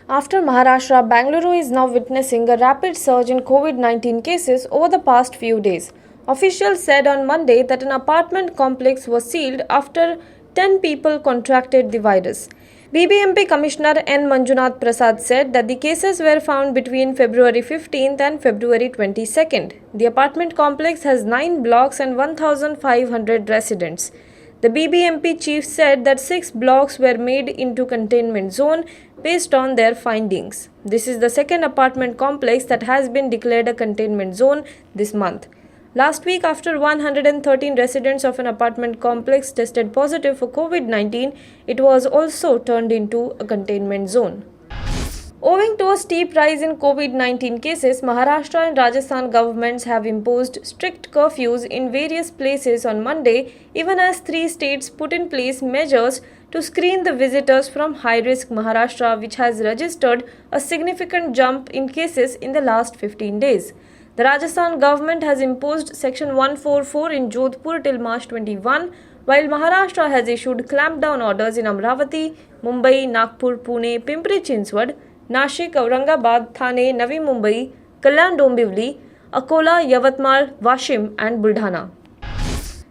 After Maharashtra, Bangalore is now witnessing a rapid surge in COVID-19 cases over the past few days. Officials said on Monday that an apartment complex was sealed after 10 people contracted the virus. BBMP Commissioner N. Manjunath Prasad said that the cases were found between February 15th and February 22nd. The apartment complex has 9 blocks and 1,500 residents. The BBMP chief said that 6 blocks were made into containment zone based on their findings. This is the second apartment complex that has been declared a containment zone this month. Last week, after 113 residents of an apartment complex tested positive for COVID-19, it was also turned into a containment zone. Owing to a steep rise in COVID-19 cases, Maharashtra and Rajasthan governments have imposed strict curfews in various places on Monday, even as 3 states put in place measures to screen the visitors from high-risk Maharashtra, which has registered a significant jump in cases in the last 15 days. The Rajasthan government has imposed Section 144 in Jodhpur till March 21, while Maharashtra has issued clampdown orders in Amravati, Mumbai, Nagpur, Pune, Pimpri-Chinchwad, Nashik, Aurangabad, Thane, Navi Mumbai, Kalyan Dombivli, Akola, Yavatmal, Washim and Buldhana.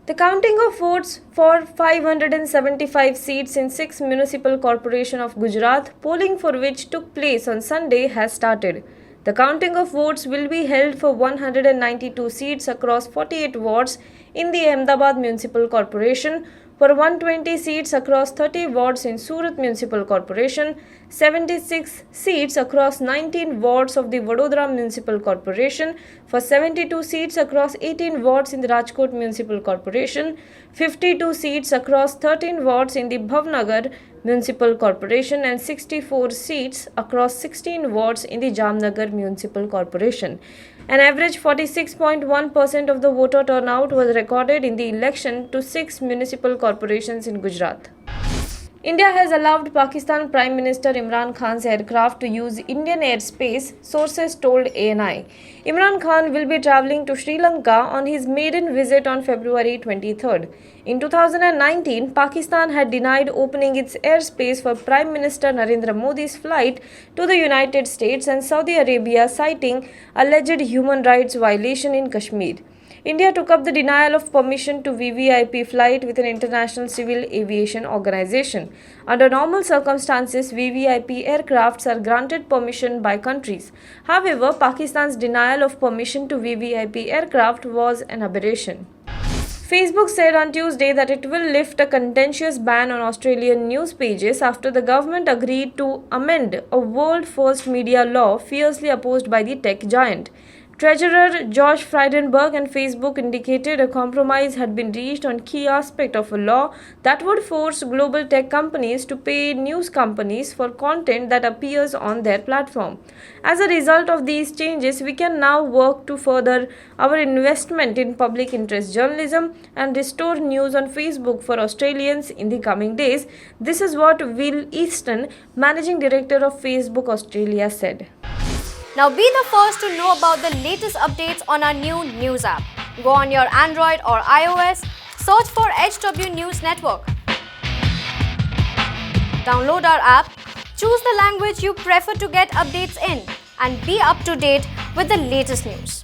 The counting of votes for 575 seats in 6 municipal corporations of Gujarat, polling for which took place on Sunday, has started. The counting of votes will be held for 192 seats across 48 wards in the Ahmedabad Municipal Corporation, for 120 seats across 30 wards in Surat Municipal Corporation, 76 seats across 19 wards of the Vadodara Municipal Corporation, for 72 seats across 18 wards in the Rajkot Municipal Corporation, 52 seats across 13 wards in the Bhavnagar Municipal Corporation and 64 seats across 16 wards in the Jamnagar Municipal Corporation. An average 46.1% of the voter turnout was recorded in the election to 6 municipal corporations in Gujarat. India has allowed Pakistan Prime Minister Imran Khan's aircraft to use Indian airspace, sources told ANI. Imran Khan will be travelling to Sri Lanka on his maiden visit on February 23rd. In 2019, Pakistan had denied opening its airspace for Prime Minister Narendra Modi's flight to the United States and Saudi Arabia, citing alleged human rights violation in Kashmir. India took up the denial of permission to VVIP flight with an international civil aviation organization. Under normal circumstances, VVIP aircrafts are granted permission by countries. However, Pakistan's denial of permission to VVIP aircraft was an aberration. Facebook said on Tuesday that it will lift a contentious ban on Australian news pages after the government agreed to amend a world-first media law fiercely opposed by the tech giant. Treasurer Josh Frydenberg and Facebook indicated a compromise had been reached on key aspect of a law that would force global tech companies to pay news companies for content that appears on their platform. As a result of these changes, we can now work to further our investment in public interest journalism and restore news on Facebook for Australians in the coming days. This is what Will Easton, Managing Director of Facebook Australia, said. Now be the first to know about the latest updates on our new news app. Go on your Android or iOS, search for HW News Network. Download our app, choose the language you prefer to get updates in, and be up to date with the latest news.